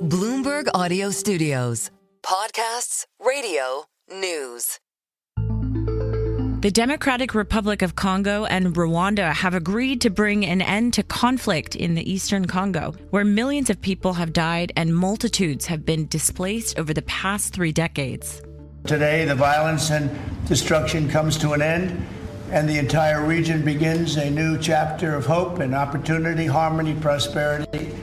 Bloomberg Audio Studios. Podcasts, radio, news. The Democratic Republic of Congo and Rwanda have agreed to bring an end to conflict in the eastern Congo, where millions of people have died and multitudes have been displaced over the past 3 decades. Today, the violence and destruction comes to an end, and the entire region begins a new chapter of hope and opportunity, harmony, prosperity,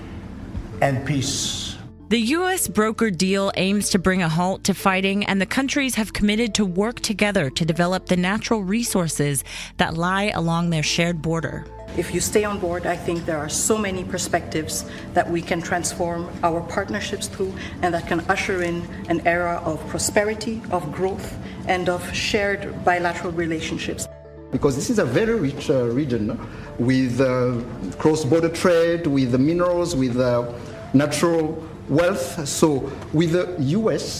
and peace. The U.S. brokered deal aims to bring a halt to fighting, and the countries have committed to work together to develop the natural resources that lie along their shared border. If you stay on board, I think there are so many perspectives that we can transform our partnerships through and that can usher in an era of prosperity, of growth, and of shared bilateral relationships. Because this is a very rich region with cross-border trade, with the minerals, with natural wealth. So with the U.S.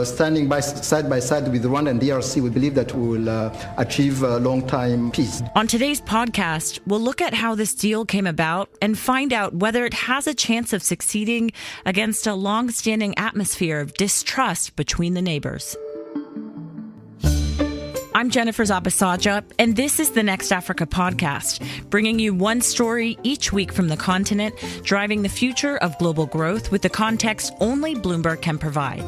Standing side by side with Rwanda and DRC, we believe that we will achieve long-time peace. On today's podcast, we'll look at how this deal came about and find out whether it has a chance of succeeding against a long-standing atmosphere of distrust between the neighbors. I'm Jennifer Zabasajja, and this is the Next Africa podcast, bringing you one story each week from the continent, driving the future of global growth with the context only Bloomberg can provide.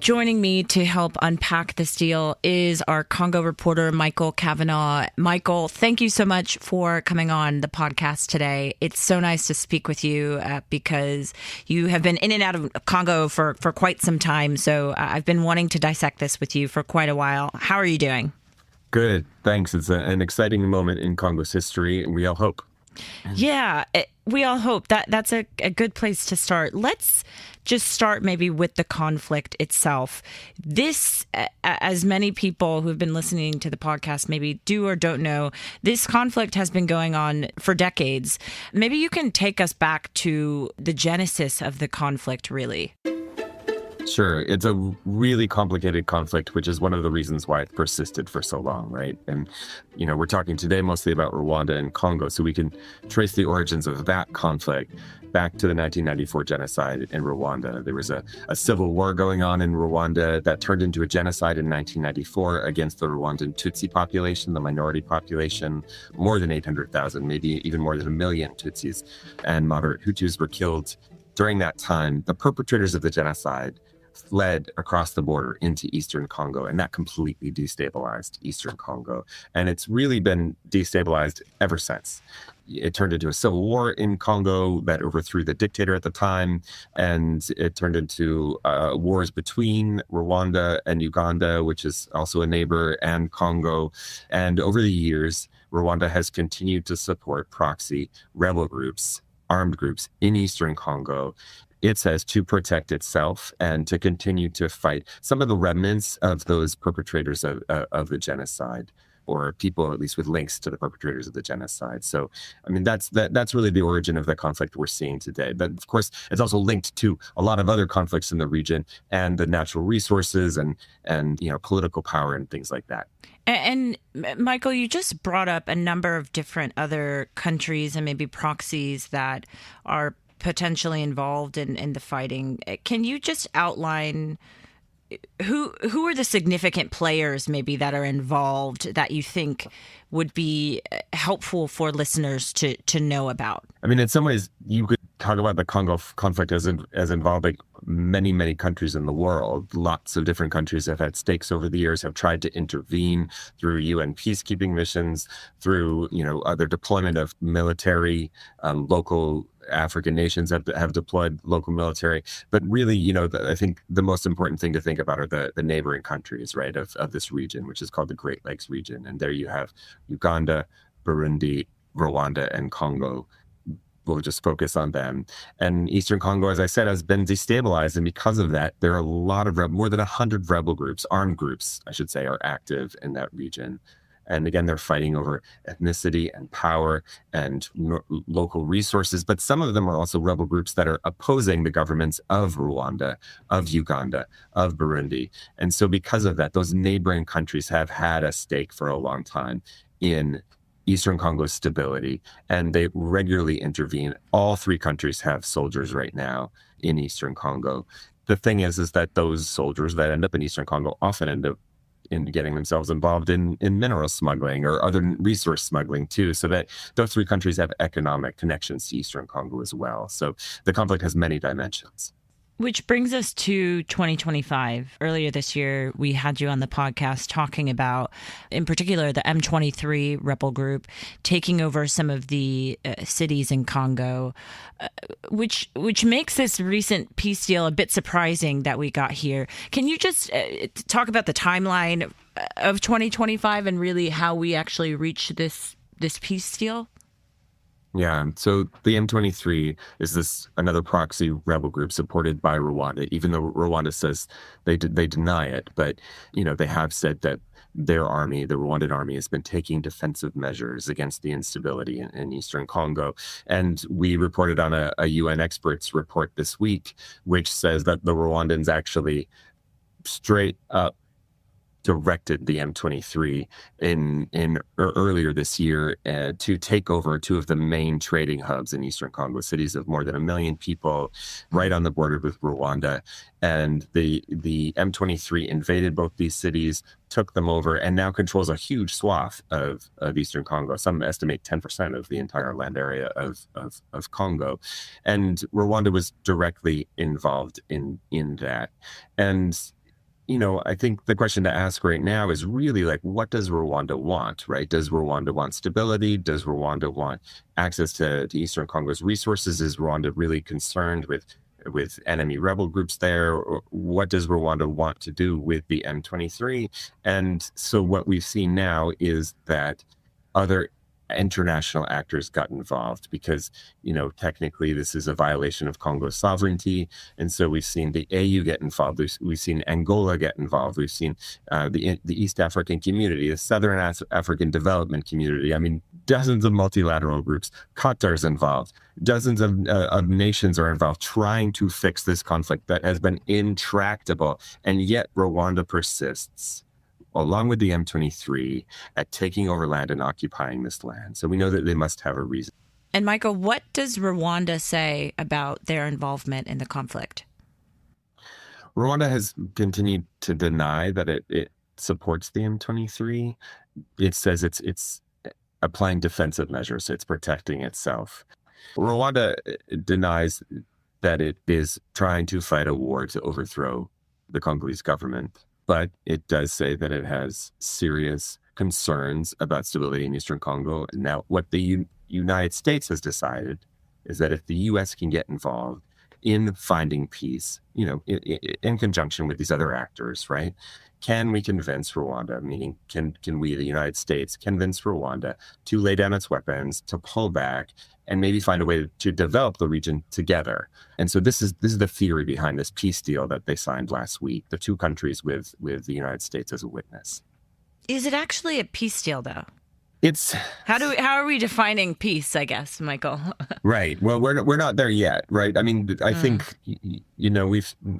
Joining me to help unpack this deal is our Congo reporter, Michael Kavanagh. Michael, thank you so much for coming on the podcast today. It's so nice to speak with you because you have been in and out of Congo for quite some time. So I've been wanting to dissect this with you for quite a while. How are you doing? Good. Thanks. It's an exciting moment in Congo's history, and we all hope. Yeah, we all hope. That's a good place to start. Let's just start maybe with the conflict itself. This, as many people who've been listening to the podcast maybe do or don't know, this conflict has been going on for decades. Maybe you can take us back to the genesis of the conflict, really. Sure. It's a really complicated conflict, which is one of the reasons why it persisted for so long, right? And, we're talking today mostly about Rwanda and Congo, so we can trace the origins of that conflict back to the 1994 genocide in Rwanda. There was a civil war going on in Rwanda that turned into a genocide in 1994 against the Rwandan Tutsi population, the minority population. More than 800,000, maybe even more than 1 million Tutsis and moderate Hutus were killed. During that time, the perpetrators of the genocide fled across the border into eastern Congo, and that completely destabilized eastern Congo. And it's really been destabilized ever since. It turned into a civil war in Congo that overthrew the dictator at the time, and it turned into wars between Rwanda and Uganda, which is also a neighbor, and Congo. And over the years, Rwanda has continued to support proxy rebel groups, armed groups in eastern Congo. It says to protect itself and to continue to fight some of the remnants of those perpetrators of the genocide, or people at least with links to the perpetrators of the genocide. So, that's really the origin of the conflict we're seeing today. But of course, it's also linked to a lot of other conflicts in the region and the natural resources and political power and things like that. And Michael, you just brought up a number of different other countries and maybe proxies that are potentially involved in the fighting. Can you just outline who are the significant players maybe that are involved that you think would be helpful for listeners to know about? In some ways, you could talk about the Congo conflict as involving many, many countries in the world. Lots of different countries have had stakes over the years, have tried to intervene through UN peacekeeping missions, through other deployment of military. Local African nations have deployed local military. But really, I think the most important thing to think about are the neighboring countries, right, of this region, which is called the Great Lakes region. And there you have Uganda, Burundi, Rwanda, and Congo. We'll just focus on them. And Eastern Congo, as I said, has been destabilized. And because of that, there are a lot of more than 100 rebel groups, armed groups, I should say, are active in that region. And again, they're fighting over ethnicity and power and local resources. But some of them are also rebel groups that are opposing the governments of Rwanda, of Uganda, of Burundi. And so because of that, those neighboring countries have had a stake for a long time in Eastern Congo's stability, and they regularly intervene. All three countries have soldiers right now in Eastern Congo. The thing is that those soldiers that end up in Eastern Congo often end up in getting themselves involved in mineral smuggling or other resource smuggling too, so that those three countries have economic connections to Eastern Congo as well. So the conflict has many dimensions. Which brings us to 2025. Earlier this year, we had you on the podcast talking about, in particular, the M23 rebel group taking over some of the cities in Congo, which makes this recent peace deal a bit surprising that we got here. Can you just talk about the timeline of 2025 and really how we actually reached this peace deal? Yeah, so the M23 is another proxy rebel group supported by Rwanda, even though Rwanda says they deny it. But, they have said that their army, the Rwandan army, has been taking defensive measures against the instability in Eastern Congo. And we reported on a UN experts report this week, which says that the Rwandans actually straight up directed the M23 earlier this year to take over two of the main trading hubs in Eastern Congo, cities of more than 1 million people, right on the border with Rwanda. And the M23 invaded both these cities, took them over, and now controls a huge swath of Eastern Congo. Some estimate 10% of the entire land area of Congo. And Rwanda was directly involved in that. And I think the question to ask right now is really what does Rwanda want, right? Does Rwanda want stability? Does Rwanda want access to Eastern Congo's resources? Is Rwanda really concerned with enemy rebel groups there? Or what does Rwanda want to do with the M23? And so what we've seen now is that other international actors got involved because, technically this is a violation of Congo's sovereignty. And so we've seen the AU get involved. We've seen Angola get involved. We've seen the East African community, the Southern African Development Community. I mean, dozens of multilateral groups. Qatar's involved. Dozens of nations are involved trying to fix this conflict that has been intractable. And yet Rwanda persists, along with the M23, at taking over land and occupying this land. So we know that they must have a reason. And Michael, what does Rwanda say about their involvement in the conflict? Rwanda has continued to deny that it supports the M23. It says it's applying defensive measures. It's protecting itself. Rwanda denies that it is trying to fight a war to overthrow the Congolese government. But it does say that it has serious concerns about stability in Eastern Congo. Now, what the United States has decided is that if the U.S. can get involved in finding peace, in conjunction with these other actors, right? Can we convince Rwanda, meaning can we, the United States, convince Rwanda to lay down its weapons, to pull back, and maybe find a way to develop the region together? And so this is the theory behind this peace deal that they signed last week, the two countries with the United States as a witness. Is it actually a peace deal, though? It's how are we defining peace, I guess, Michael? Right. Well, we're not there yet, right? I mean, I think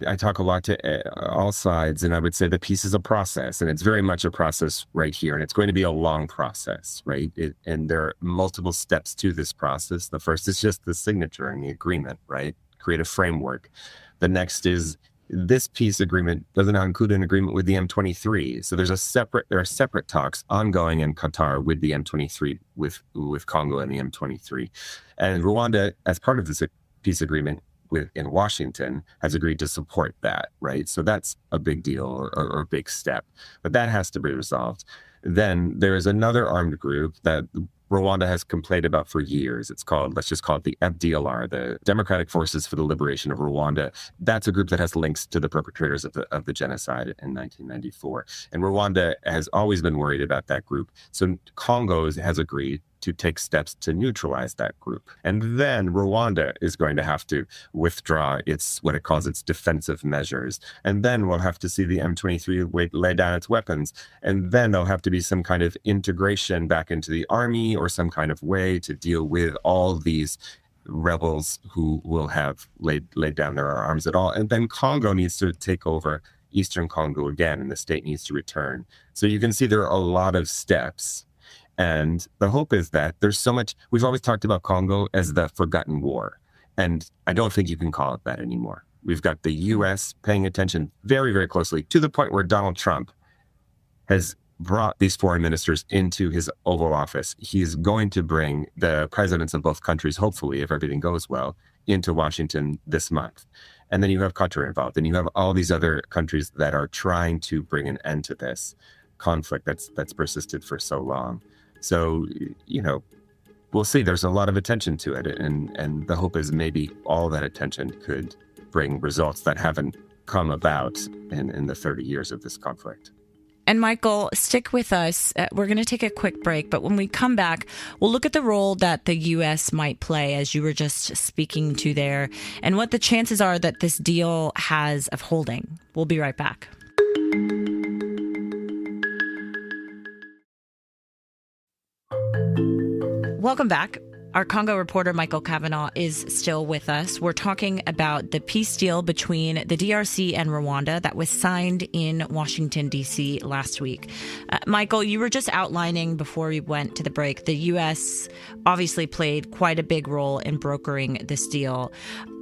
I talk a lot to all sides, and I would say that peace is a process, and it's very much a process right here, and it's going to be a long process, right? And there are multiple steps to this process. The first is just the signature and the agreement, right? Create a framework. The next is this peace agreement doesn't include an agreement with the M23. So there are separate talks ongoing in Qatar with the M23, with Congo and the M23. And Rwanda, as part of this peace agreement in Washington, has agreed to support that, right? So that's a big deal or a big step. But that has to be resolved. Then there is another armed group that Rwanda has complained about for years. Let's just call it the FDLR, the Democratic Forces for the Liberation of Rwanda. That's a group that has links to the perpetrators of the genocide in 1994. And Rwanda has always been worried about that group. So Congo has agreed to take steps to neutralize that group. And then Rwanda is going to have to withdraw what it calls its defensive measures. And then we'll have to see the M23 lay down its weapons. And then there'll have to be some kind of integration back into the army or some kind of way to deal with all these rebels who will have laid down their arms at all. And then Congo needs to take over Eastern Congo again, and the state needs to return. So you can see there are a lot of steps. And the hope is that there's so much, we've always talked about Congo as the forgotten war. And I don't think you can call it that anymore. We've got the U.S. paying attention very, very closely to the point where Donald Trump has brought these foreign ministers into his Oval Office. He's going to bring the presidents of both countries, hopefully, if everything goes well, into Washington this month. And then you have Qatar involved, and you have all these other countries that are trying to bring an end to this conflict that's persisted for so long. So, we'll see. There's a lot of attention to it, and the hope is maybe all that attention could bring results that haven't come about in the 30 years of this conflict. And Michael, stick with us. We're going to take a quick break, but when we come back, we'll look at the role that the U.S. might play, as you were just speaking to there, and what the chances are that this deal has of holding. We'll be right back. Welcome back. Our Congo reporter, Michael Kavanagh, is still with us. We're talking about the peace deal between the DRC and Rwanda that was signed in Washington, D.C. last week. Michael, you were just outlining before we went to the break, the U.S. obviously played quite a big role in brokering this deal.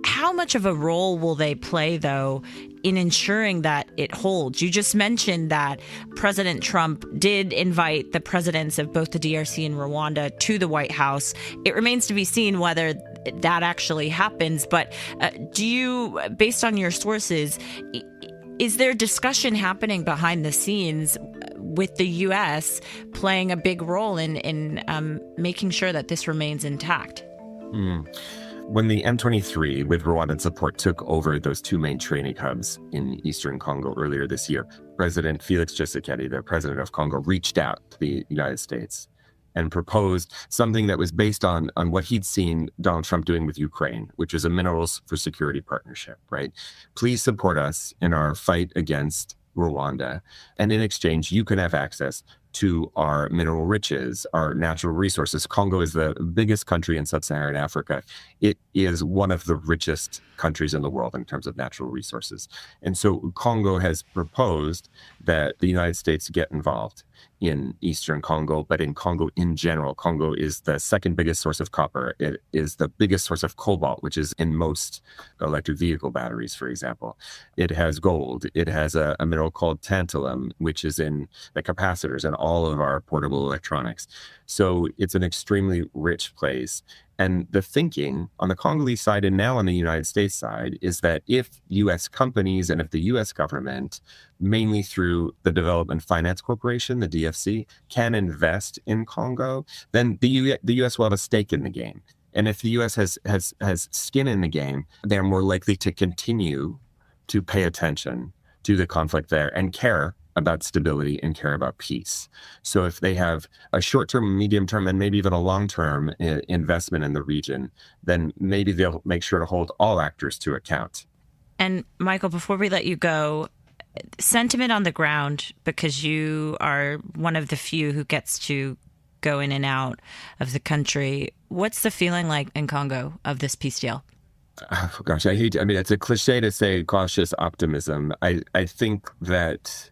How much of a role will they play, though, in ensuring that it holds? You just mentioned that President Trump did invite the presidents of both the DRC and Rwanda to the White House. It remains to be seen whether that actually happens. But do you, based on your sources, is there discussion happening behind the scenes with the U.S. playing a big role in making sure that this remains intact? When the M23 with Rwandan support took over those two main training hubs in eastern Congo earlier this year, President Felix Tshisekedi, the president of Congo, reached out to the United States and proposed something that was based on what he'd seen Donald Trump doing with Ukraine, which is a minerals for security partnership, right? Please support us in our fight against Rwanda. And in exchange, you can have access to our mineral riches, our natural resources. Congo is the biggest country in sub-Saharan Africa. It is one of the richest countries in the world in terms of natural resources. And so Congo has proposed that the United States get involved in eastern Congo, but in Congo in general. Congo is the second biggest source of copper. It is the biggest source of cobalt, which is in most electric vehicle batteries, for example. It has gold. It has a mineral called tantalum, which is in the capacitors and all of our portable electronics. So it's an extremely rich place. And the thinking on the Congolese side and now on the United States side is that if U.S. companies and if the U.S. government, mainly through the Development Finance Corporation, the DFC, can invest in Congo, then the U.S. will have a stake in the game. And if the U.S. has skin in the game, they're more likely to continue to pay attention to the conflict there and care about stability and care about peace. So if they have a short-term, medium-term, and maybe even a long-term investment in the region, then maybe they'll make sure to hold all actors to account. And Michael, before we let you go, sentiment on the ground, because you are one of the few who gets to go in and out of the country. What's the feeling like in Congo of this peace deal? Oh, gosh, I mean, it's a cliche to say cautious optimism. I think that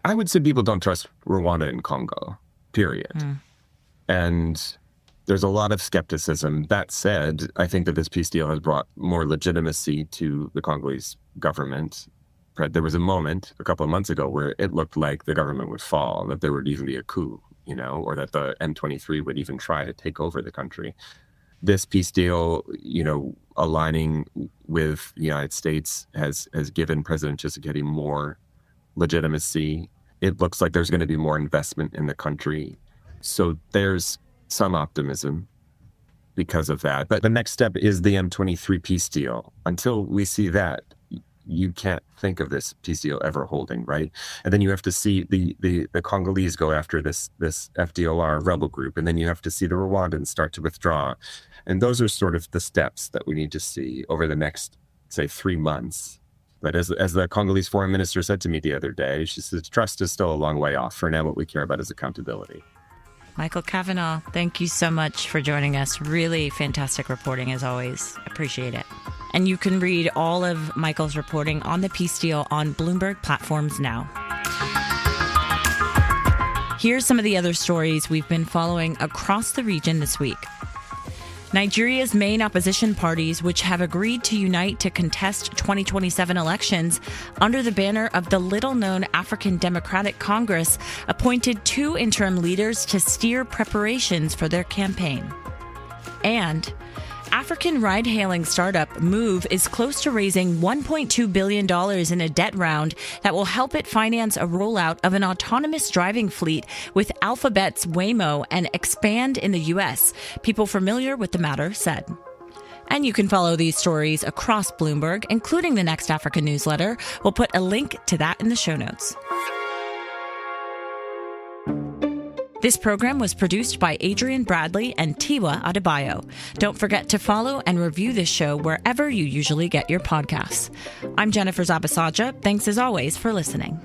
I would say people don't trust Rwanda and Congo, period. And there's a lot of skepticism. That said, I think that this peace deal has brought more legitimacy to the Congolese government. There was a moment a couple of months ago where it looked like the government would fall, that there would even be a coup, or that the M23 would even try to take over the country. This peace deal, aligning with the United States has given President Tshisekedi more legitimacy. It looks like there's going to be more investment in the country. So there's some optimism because of that. But the next step is the M23 peace deal. Until we see that, you can't think of this peace deal ever holding, right? And then you have to see the Congolese go after this FDLR rebel group, and then you have to see the Rwandans start to withdraw. And those are sort of the steps that we need to see over the next, say, 3 months. But as the Congolese foreign minister said to me the other day, she says, trust is still a long way off. For now, what we care about is accountability. Michael Kavanagh, thank you so much for joining us. Really fantastic reporting, as always. Appreciate it. And you can read all of Michael's reporting on the peace deal on Bloomberg platforms now. Here's some of the other stories we've been following across the region this week. Nigeria's main opposition parties, which have agreed to unite to contest 2027 elections under the banner of the little-known African Democratic Congress, appointed 2 interim leaders to steer preparations for their campaign. And African ride-hailing startup Move is close to raising $1.2 billion in a debt round that will help it finance a rollout of an autonomous driving fleet with Alphabet's Waymo and expand in the U.S., people familiar with the matter said. And you can follow these stories across Bloomberg, including the Next Africa newsletter. We'll put a link to that in the show notes. This program was produced by Adrian Bradley and Tiwa Adebayo. Don't forget to follow and review this show wherever you usually get your podcasts. I'm Jennifer Zabasajja. Thanks as always for listening.